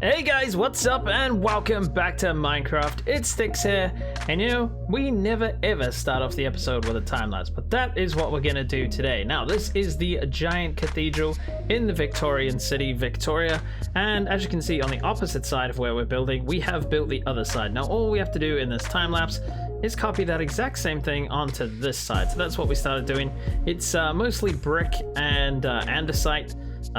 Hey guys, what's up and welcome back to Minecraft. It's Stickz here, and you know, we never ever start off the episode with a time lapse, but that is what we're gonna do today. Now, this is the giant cathedral in the Victorian city, Victoria, and as you can see on the opposite side of where we're building, we have built the other side. Now, all we have to do in this time lapse is copy that exact same thing onto this side. So that's what we started doing. It's mostly brick and andesite.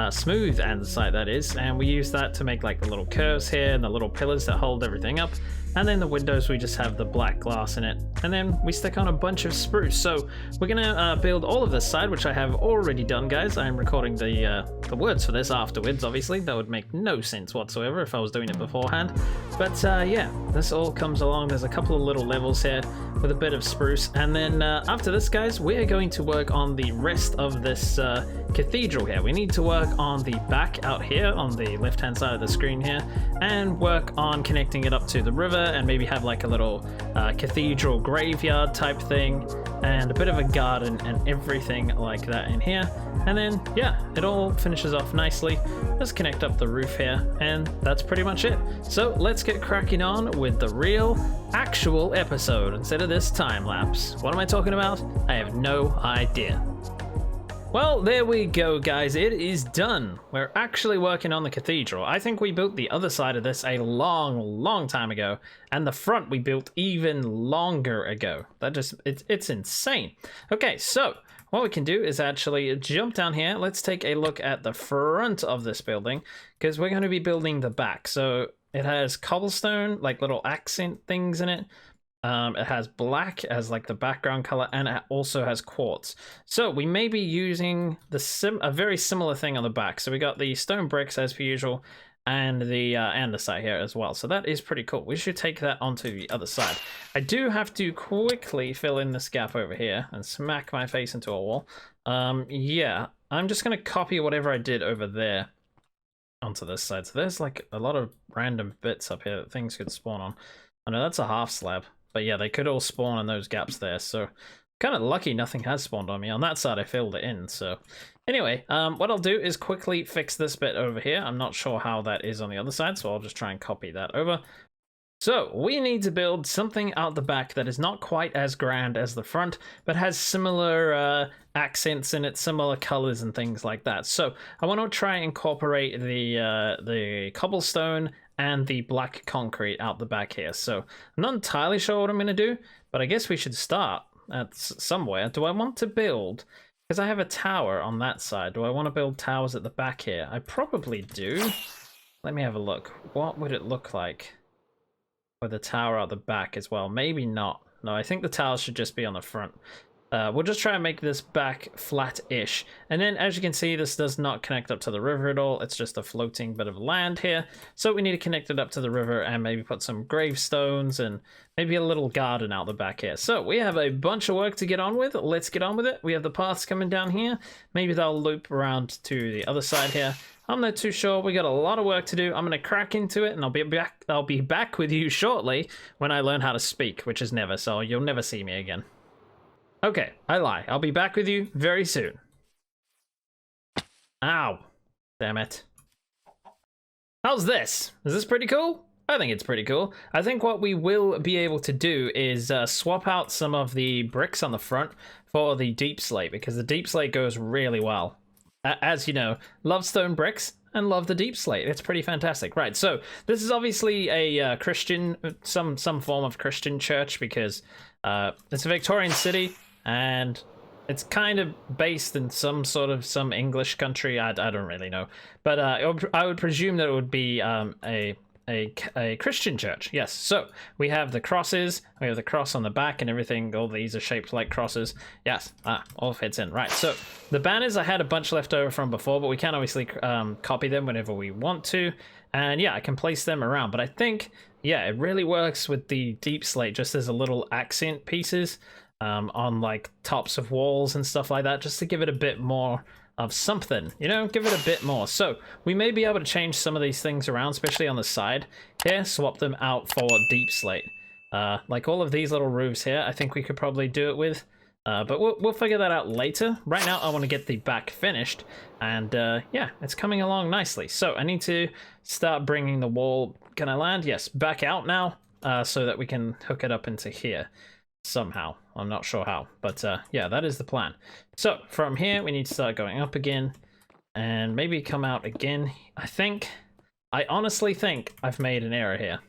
Smooth andesite, that is, and we use that to make like the little curves here and the little pillars that hold everything up, and then the windows we just have the black glass in it, and then we stick on a bunch of spruce. So we're gonna build all of this side, which I have already done, guys. I'm recording the words for this afterwards. Obviously that would make no sense whatsoever if I was doing it beforehand, but yeah, this all comes along. There's a couple of little levels here with a bit of spruce, and then after this, guys, we are going to work on the rest of this cathedral here. We need to work on the back out here on the left hand side of the screen here, and work on connecting it up to the river, and maybe have like a little cathedral graveyard type thing and a bit of a garden and everything like that in here. And then yeah, it all finishes off nicely. Let's connect up the roof here, and that's pretty much it. So let's get cracking on with the real actual episode instead of this time lapse. What am I talking about? I have no idea. Well, there we go, guys. It is done. We're actually working on the cathedral. I think we built the other side of this a long time ago, and the front we built even longer ago. It's insane. Okay, so what we can do is actually jump down here. Let's take a look at the front of this building, because we're going to be building the back. So it has cobblestone, like little accent things in it. It has black as like the background color, and it also has quartz. So we may be using a very similar thing on the back. So we got the stone bricks as per usual, and the andesite here as well. So that is pretty cool. We should take that onto the other side. I do have to quickly fill in this gap over here and smack my face into a wall. Yeah, I'm just gonna copy whatever I did over there onto this side. So there's like a lot of random bits up here that things could spawn on. I know that's a half slab. But yeah, they could all spawn in those gaps there, so kind of lucky nothing has spawned on me. On that side, I filled it in, so... Anyway, what I'll do is quickly fix this bit over here. I'm not sure how that is on the other side, so I'll just try and copy that over. So, we need to build something out the back that is not quite as grand as the front, but has similar accents in it, similar colors and things like that. So, I want to try and incorporate the cobblestone and the black concrete out the back here. So I'm not entirely sure what I'm going to do, but I guess we should start at somewhere. Do I want to build, because I have a tower on that side, do I want to build towers at the back here? I probably do. Let me have a look. What would it look like with a tower out the back as well? Maybe not. No, I think the towers should just be on the front. We'll just try and make this back flat-ish. And then, as you can see, this does not connect up to the river at all. It's just a floating bit of land here. So we need to connect it up to the river and maybe put some gravestones and maybe a little garden out the back here. So we have a bunch of work to get on with. Let's get on with it. We have the paths coming down here. Maybe they'll loop around to the other side here. I'm not too sure. We got a lot of work to do. I'm going to crack into it, and I'll be back with you shortly when I learn how to speak, which is never, so you'll never see me again. Okay, I lie. I'll be back with you very soon. Ow. Damn it. How's this? Is this pretty cool? I think it's pretty cool. I think what we will be able to do is swap out some of the bricks on the front for the deep slate, because the deep slate goes really well. As you know, love stone bricks and love the deep slate. It's pretty fantastic. Right, so this is obviously a Christian, some form of Christian church, because it's a Victorian city. And it's kind of based in some English country. I don't really know, but I would presume that it would be a Christian church. Yes. So we have the crosses. We have the cross on the back and everything. All these are shaped like crosses. Yes. All fits in. Right. So the banners, I had a bunch left over from before, but we can obviously copy them whenever we want to. And yeah, I can place them around. But I think, yeah, it really works with the deep slate just as a little accent pieces. On like tops of walls and stuff like that, just to give it a bit more of something, you know, give it a bit more. So we may be able to change some of these things around, especially on the side here, swap them out for deep slate. Like all of these little roofs here, I think we could probably do it with. But we'll figure that out later. Right now, I want to get the back finished, and yeah, it's coming along nicely. So I need to start bringing the wall. Can I land? Yes, back out now, so that we can hook it up into here somehow. I'm not sure how, but yeah, that is the plan. So from here, we need to start going up again, and maybe come out again. I honestly think I've made an error here.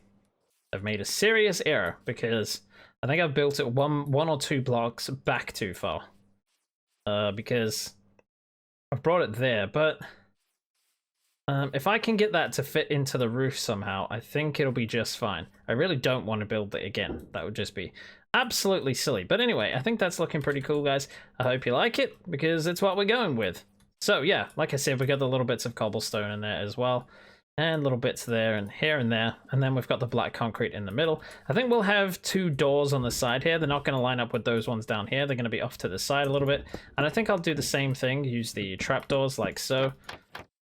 I've made a serious error because I think I've built it one or two blocks back too far. Because I've brought it there, but if I can get that to fit into the roof somehow, I think it'll be just fine. I really don't want to build it again. That would just be absolutely silly. But anyway, I think that's looking pretty cool, guys. I hope you like it, because it's what we're going with. So yeah, like I said, we got the little bits of cobblestone in there as well. And little bits there and here and there. And then we've got the black concrete in the middle. I think we'll have two doors on the side here. They're not going to line up with those ones down here. They're going to be off to the side a little bit. And I think I'll do the same thing. Use the trapdoors like so.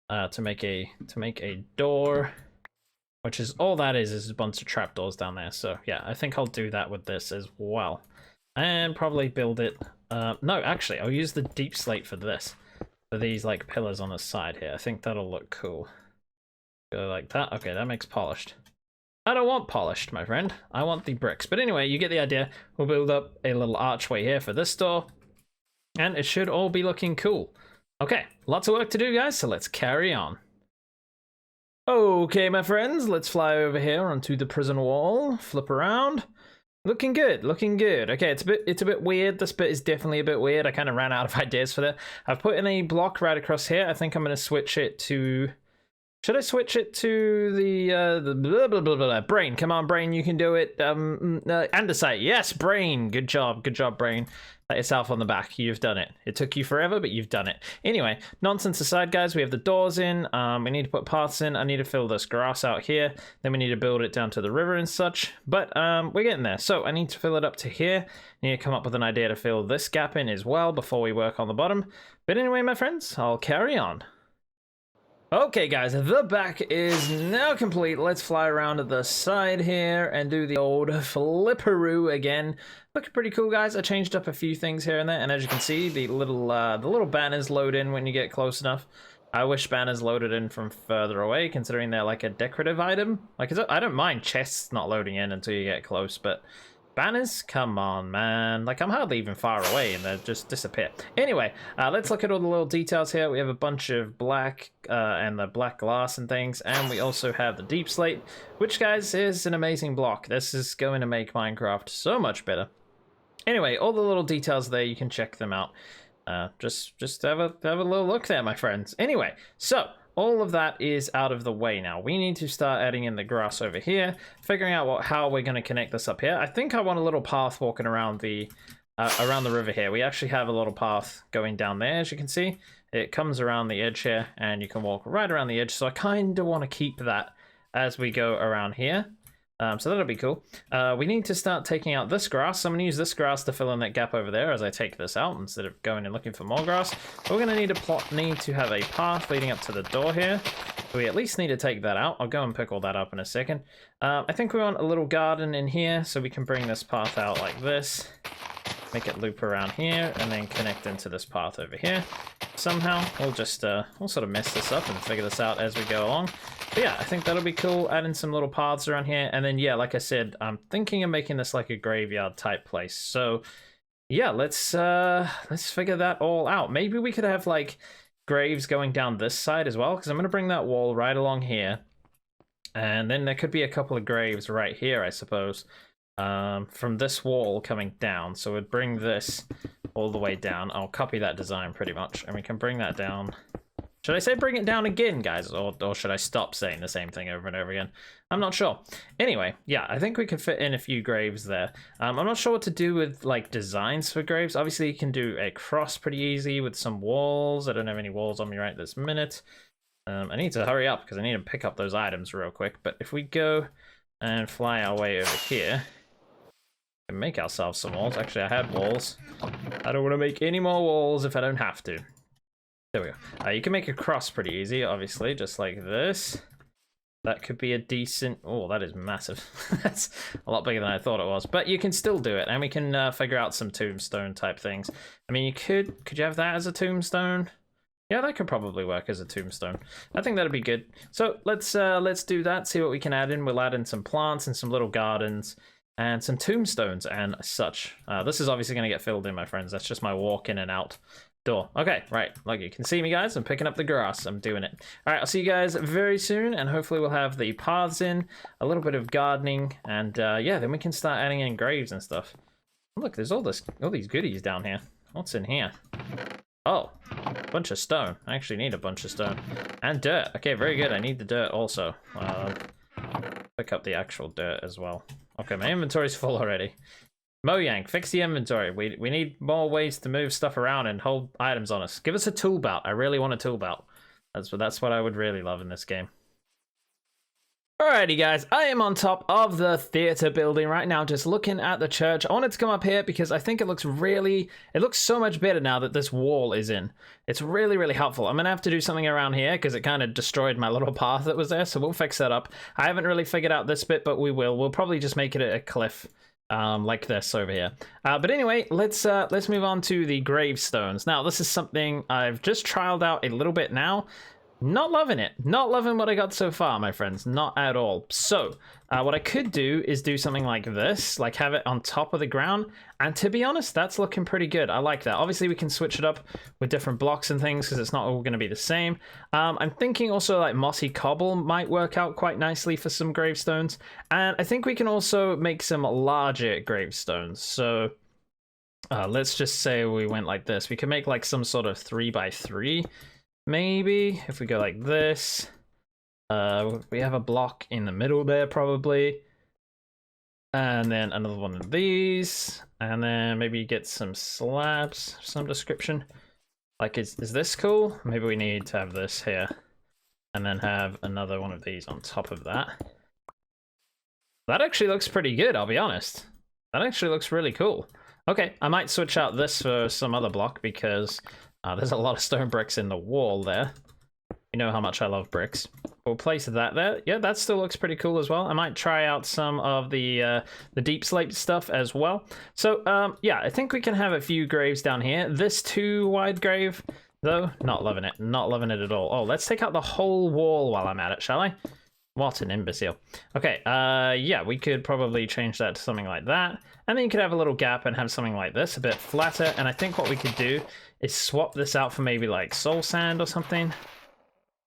To make a door. Which is all that is a bunch of trapdoors down there. So yeah, I think I'll do that with this as well. And probably build it... no, actually, I'll use the deep slate for this. For these like pillars on the side here. I think that'll look cool. Go like that. Okay, that makes polished. I don't want polished, my friend. I want the bricks. But anyway, you get the idea. We'll build up a little archway here for this door. And it should all be looking cool. Okay, lots of work to do, guys, so let's carry on. Okay, my friends, let's fly over here onto the prison wall. Flip around. Looking good, looking good. Okay, it's a bit weird. This bit is definitely a bit weird. I kind of ran out of ideas for that. I've put in a block right across here. I think I'm going to switch it to... Should I switch it to the blah, blah, blah, blah, brain? Come on, brain, you can do it. Andesite, yes, brain. Good job, brain. Pat yourself on the back. You've done it. It took you forever, but you've done it. Anyway, nonsense aside, guys, we have the doors in. We need to put paths in. I need to fill this grass out here. Then we need to build it down to the river and such. But we're getting there. So I need to fill it up to here. I need to come up with an idea to fill this gap in as well before we work on the bottom. But anyway, my friends, I'll carry on. Okay, guys, the back is now complete. Let's fly around to the side here and do the old flipperoo again. Looking pretty cool, guys. I changed up a few things here and there, and as you can see, the little banners load in when you get close enough. I wish banners loaded in from further away, considering they're like a decorative item. Like, I don't mind chests not loading in until you get close, but banners? Come on, man. Like, I'm hardly even far away and they just disappear. Anyway, let's look at all the little details here. We have a bunch of black and the black glass and things, and we also have the deep slate, which, guys, is an amazing block. This is going to make Minecraft so much better. Anyway, all the little details there, you can check them out. Just have a little look there, my friends. Anyway, so all of that is out of the way now. We need to start adding in the grass over here, figuring out how we're going to connect this up here. I think I want a little path walking around the river here. We actually have a little path going down there, as you can see. It comes around the edge here, and you can walk right around the edge. So I kind of want to keep that as we go around here. So that'll be cool. We need to start taking out this grass. I'm going to use this grass to fill in that gap over there as I take this out instead of going and looking for more grass. We're going to need to have a path leading up to the door here. We at least need to take that out. I'll go and pick all that up in a second. I think we want a little garden in here so we can bring this path out like this. Make it loop around here and then connect into this path over here. Somehow we'll just we'll sort of mess this up and figure this out as we go along. But yeah, I think that'll be cool. Adding some little paths around here, and then yeah, like I said, I'm thinking of making this like a graveyard type place. So yeah, let's figure that all out. Maybe we could have like graves going down this side as well, because I'm going to bring that wall right along here, and then there could be a couple of graves right here, I suppose. From this wall coming down, so we'd bring this all the way down. I'll copy that design pretty much, and we can bring that down. Should I say bring it down again, guys, or should I stop saying the same thing over and over again? I'm not sure. Anyway, yeah, I think we could fit in a few graves there. I'm not sure what to do with like designs for graves. Obviously, you can do a cross pretty easy with some walls. I don't have any walls on me right this minute. I need to hurry up because I need to pick up those items real quick. But if we go and fly our way over here, make ourselves some walls. Actually, I have walls. I don't want to make any more walls if I don't have to. There we go. You can make a cross pretty easy, obviously, just like this. That could be a decent... Oh, that is massive. That's a lot bigger than I thought it was. But you can still do it, and we can figure out some tombstone type things. I mean, you could you have that as a tombstone? Yeah, that could probably work as a tombstone. I think that'd be good. So let's do that, see what we can add in. We'll add in some plants and some little gardens and some tombstones and such. This is obviously going to get filled in, my friends. That's just my walk in and out door. Okay, right. Like you can see me, guys. I'm picking up the grass. I'm doing it. All right, I'll see you guys very soon, and hopefully we'll have the paths in, a little bit of gardening, and yeah, then we can start adding in graves and stuff. Look, there's all these goodies down here. What's in here? Oh, a bunch of stone. I actually need a bunch of stone. And dirt. Okay, very good. I need the dirt also. Pick up the actual dirt as well. Okay, my inventory's full already. Mojang, fix the inventory. We need more ways to move stuff around and hold items on us. Give us a tool belt. I really want a tool belt. That's what I would really love in this game. Alrighty guys, I am on top of the theater building right now, just looking at the church. I wanted to come up here because I think it looks so much better now that this wall is in. It's really, really helpful. I'm gonna have to do something around here because it kind of destroyed my little path that was there, so we'll fix that up. I haven't really figured out this bit, but we will. We'll probably just make it a cliff. Like this over here. But anyway, let's move on to the gravestones. Now, this is something I've just trialed out a little bit now. Not loving it. Not loving what I got so far, my friends. Not at all. So, what I could do is do something like this, like have it on top of the ground. And to be honest, that's looking pretty good. I like that. Obviously, we can switch it up with different blocks and things because it's not all going to be the same. I'm thinking also like mossy cobble might work out quite nicely for some gravestones. And I think we can also make some larger gravestones. So, let's just say we went like this. We can make like some sort of 3x3. Maybe if we go like this, we have a block in the middle there probably, and then another one of these, and then maybe get some slabs of some description. Like, is this cool? Maybe we need to have this here, and then have another one of these on top of that. That actually looks pretty good, I'll be honest. That actually looks really cool. Okay, I might switch out this for some other block because there's a lot of stone bricks in the wall there. You know how much I love bricks. We'll place that there. Yeah, that still looks pretty cool as well. I might try out some of the deep slate stuff as well. So, yeah, I think we can have a few graves down here. This too wide grave, though, not loving it. Not loving it at all. Oh, let's take out the whole wall while I'm at it, shall I? What an imbecile. Okay, yeah, we could probably change that to something like that. And then you could have a little gap and have something like this, a bit flatter. And I think what we could do is swap this out for maybe like soul sand or something.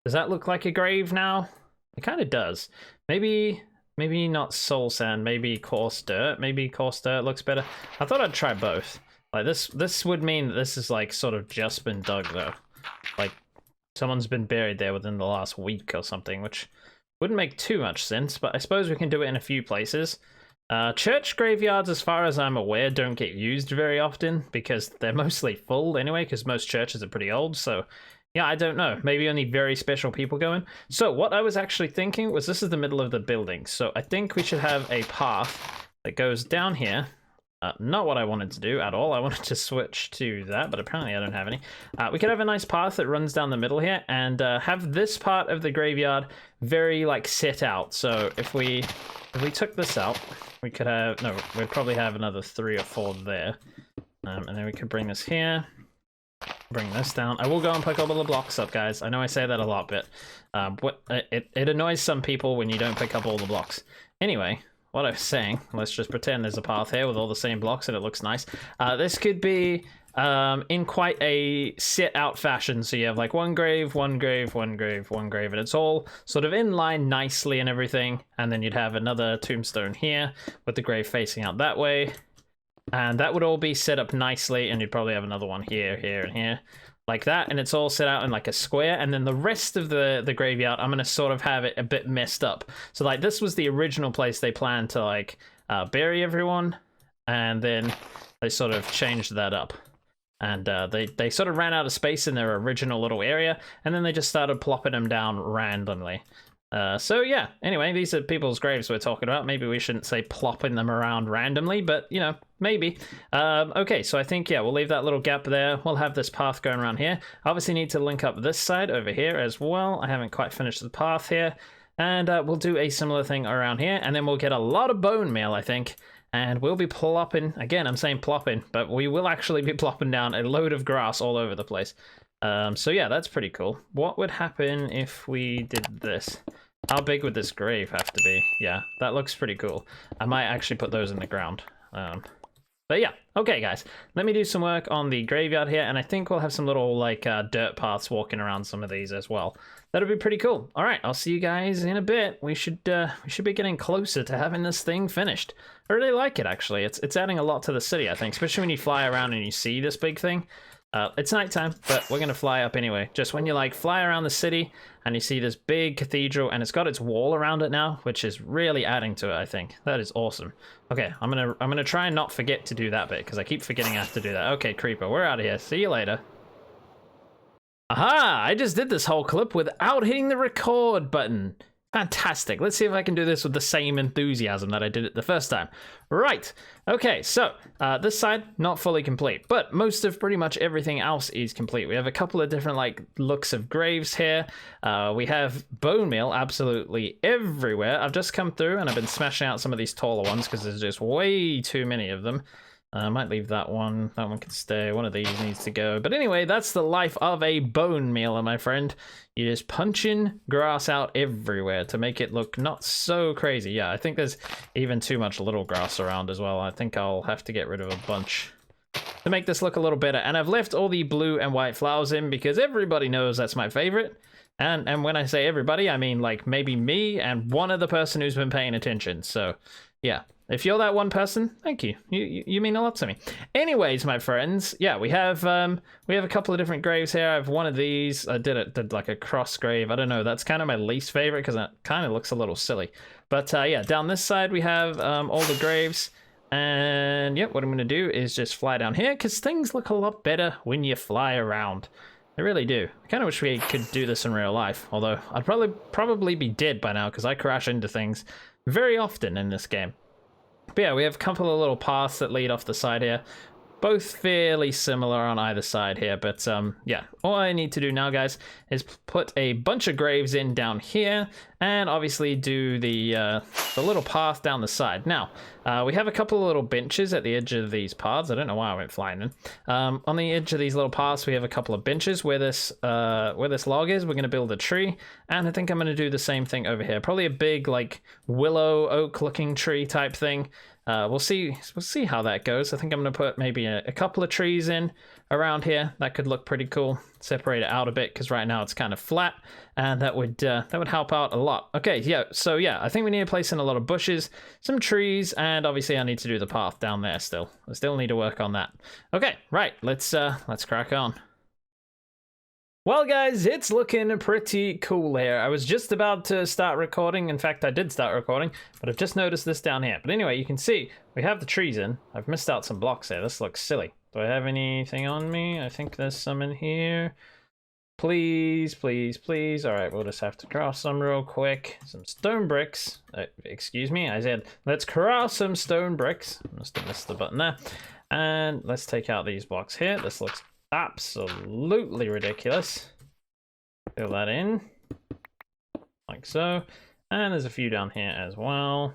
Does that look like a grave now? It kind of does. Maybe not soul sand, maybe coarse dirt. Maybe coarse dirt looks better. I thought I'd try both. Like this would mean that this is like sort of just been dug though. Like someone's been buried there within the last week or something, which wouldn't make too much sense, but I suppose we can do it in a few places. Church graveyards, as far as I'm aware, don't get used very often because they're mostly full anyway, because most churches are pretty old, so yeah, I don't know. Maybe only very special people go in. So what I was actually thinking was this is the middle of the building, so I think we should have a path that goes down here. Not what I wanted to do at all. I wanted to switch to that, but apparently I don't have any. We could have a nice path that runs down the middle here and have this part of the graveyard very like set out. So if we took this out, we could have, no, we'd probably have another 3 or 4 there. And then we could bring this here, bring this down. I will go and pick all the blocks up, guys. I know I say that a lot, but it annoys some people when you don't pick up all the blocks. Anyway, what I was saying, let's just pretend there's a path here with all the same blocks and it looks nice. This could be in quite a set out fashion. So you have like one grave, one grave, one grave, one grave, and it's all sort of in line nicely and everything. And then you'd have another tombstone here with the grave facing out that way. And that would all be set up nicely. And you'd probably have another one here, here, and here. Like that, and it's all set out in like a square, and then the rest of the graveyard, I'm gonna sort of have it a bit messed up. So like this was the original place they planned to like bury everyone, and then they sort of changed that up. And they sort of ran out of space in their original little area, and then they just started plopping them down randomly. So yeah, anyway, these are people's graves we're talking about. Maybe we shouldn't say plopping them around randomly, but you know, maybe. Okay, so I think, yeah, we'll leave that little gap there. We'll have this path going around here. Obviously need to link up this side over here as well. I haven't quite finished the path here. And we'll do a similar thing around here, and then we'll get a lot of bone meal, I think. And we'll be plopping, again, I'm saying plopping, but we will actually be plopping down a load of grass all over the place. So yeah, that's pretty cool. What would happen if we did this? How big would this grave have to be? Yeah, that looks pretty cool. I might actually put those in the ground. But yeah, okay guys, let me do some work on the graveyard here, and I think we'll have some little like dirt paths walking around some of these as well. That'll be pretty cool. All right, I'll see you guys in a bit. We should be getting closer to having this thing finished. I really like it actually. It's adding a lot to the city, I think, especially when you fly around and you see this big thing. It's nighttime, but we're gonna fly up anyway. Just when you like fly around the city and you see this big cathedral and it's got its wall around it now, which is really adding to it, I think. That is awesome. Okay, I'm gonna try and not forget to do that bit because I keep forgetting I have to do that. Okay, Creeper, we're out of here. See you later. Aha! I just did this whole clip without hitting the record button. Fantastic. Let's see if I can do this with the same enthusiasm that I did it the first time. Right. Okay, so this side, not fully complete, but most of pretty much everything else is complete. We have a couple of different like looks of graves here. We have bone meal absolutely everywhere. I've just come through and I've been smashing out some of these taller ones because there's just way too many of them. I might leave that one. That one can stay. One of these needs to go. But anyway, that's the life of a bone mealer, my friend. You're just punching grass out everywhere to make it look not so crazy. Yeah, I think there's even too much little grass around as well. I think I'll have to get rid of a bunch to make this look a little better. And I've left all the blue and white flowers in because everybody knows that's my favorite. And when I say everybody, I mean like maybe me and one other person who's been paying attention. So yeah. If you're that one person, thank you. You mean a lot to me. Anyways, my friends, yeah, we have a couple of different graves here. I have one of these. I did like a cross grave. I don't know. That's kind of my least favorite because it kind of looks a little silly. But yeah, down this side we have all the graves. And yep, what I'm gonna do is just fly down here because things look a lot better when you fly around. They really do. I kind of wish we could do this in real life. Although I'd probably be dead by now because I crash into things very often in this game. But yeah, we have a couple of little paths that lead off the side here. Both fairly similar on either side here, but yeah, all I need to do now, guys, is put a bunch of graves in down here, and obviously do the little path down the side. Now, we have a couple of little benches at the edge of these paths. I don't know why I went flying in. On the edge of these little paths, we have a couple of benches where this log is. We're going to build a tree, and I think I'm going to do the same thing over here. Probably a big like willow oak-looking tree type thing. We'll see how that goes. I think I'm going to put maybe a couple of trees in around here. That could look pretty cool. Separate it out a bit because right now it's kind of flat, and that would help out a lot. Okay, yeah. So yeah, I think we need to place in a lot of bushes, some trees, and obviously I need to do the path down there still. I still need to work on that. Okay, right. Let's crack on. Well, guys, it's looking pretty cool here. I was just about to start recording. In fact, I did start recording, but I've just noticed this down here. But anyway, you can see we have the trees in. I've missed out some blocks here. This looks silly. Do I have anything on me? I think there's some in here. Please, please, please. All right, we'll just have to cross some real quick. Some stone bricks. Excuse me, I said let's cross some stone bricks. I must have missed the button there. And let's take out these blocks here. This looks absolutely ridiculous. Fill that in like so, and there's a few down here as well.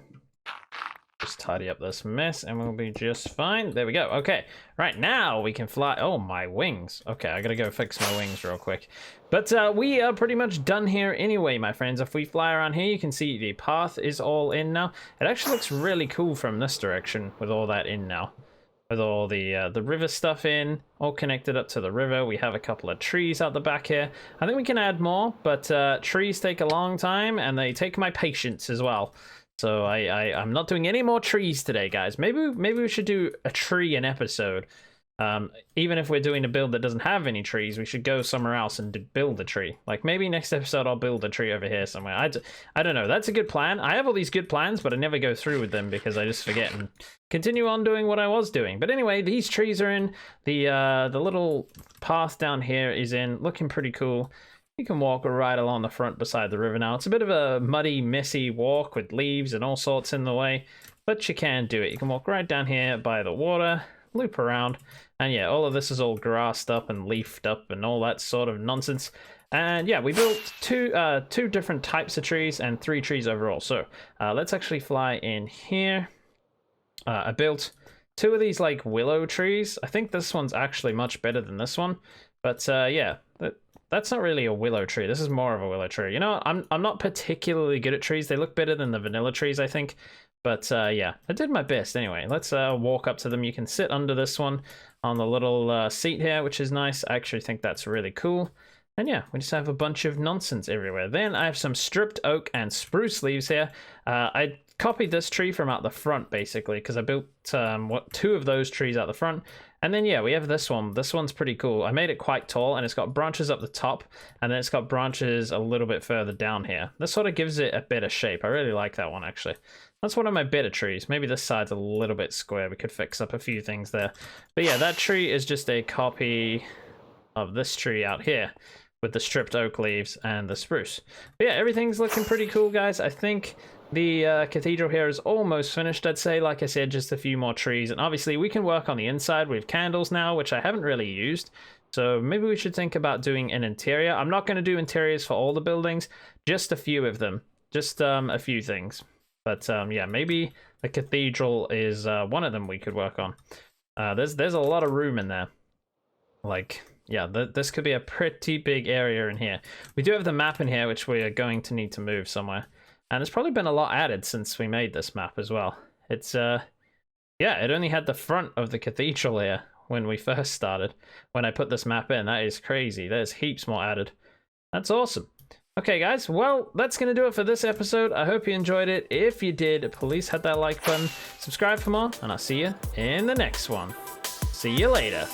Just tidy up this mess and we'll be just fine. There we go. Okay, right now we can fly. Oh, my wings. Okay, I gotta go fix my wings real quick. But we are pretty much done here anyway, my friends. If we fly around here, you can see the path is all in now. It actually looks really cool from this direction with all that in now. With all the river stuff in, all connected up to the river. We have a couple of trees out the back here. I think we can add more, but trees take a long time and they take my patience as well. So I'm not doing any more trees today, guys. Maybe we should do a tree an episode. Even if we're doing a build that doesn't have any trees, we should go somewhere else and build a tree. Like maybe next episode I'll build a tree over here somewhere. I don't know. That's a good plan. I have all these good plans, but I never go through with them because I just forget and continue on doing what I was doing. But anyway, these trees are in. The little path down here is in, looking pretty cool. You can walk right along the front beside the river now. It's a bit of a muddy, messy walk with leaves and all sorts in the way, but you can do it. You can walk right down here by the water, loop around, And yeah, all of this is all grassed up and leafed up and all that sort of nonsense. And yeah, we built two different types of trees and 3 trees overall. So let's actually fly in here. I built 2 of these like willow trees. I think this one's actually much better than this one. But yeah, that's not really a willow tree. This is more of a willow tree. You know, I'm not particularly good at trees. They look better than the vanilla trees, I think. But yeah, I did my best anyway. Let's walk up to them. You can sit under this one on the little seat here, which is nice. I actually think that's really cool. And yeah, we just have a bunch of nonsense everywhere. Then I have some stripped oak and spruce leaves here. I copied this tree from out the front, basically, because I built 2 of those trees out the front. And then, yeah, we have this one. This one's pretty cool. I made it quite tall, and it's got branches up the top, and then it's got branches a little bit further down here. This sort of gives it a better shape. I really like that one, actually. That's one of my better trees. Maybe this side's a little bit square. We could fix up a few things there. But yeah, that tree is just a copy of this tree out here with the stripped oak leaves and the spruce. But yeah, everything's looking pretty cool, guys. I think the cathedral here is almost finished, I'd say. Like I said, just a few more trees. And obviously, we can work on the inside. We have candles now, which I haven't really used. So maybe we should think about doing an interior. I'm not going to do interiors for all the buildings, just a few of them. Just a few things. But yeah, maybe the cathedral is one of them we could work on. There's a lot of room in there. Like, yeah, this could be a pretty big area in here. We do have the map in here, which we are going to need to move somewhere. And there's probably been a lot added since we made this map as well. It's, yeah, it only had the front of the cathedral here when we first started. When I put this map in, that is crazy. There's heaps more added. That's awesome. Okay, guys, well, that's going to do it for this episode. I hope you enjoyed it. If you did, please hit that like button, subscribe for more, and I'll see you in the next one. See you later.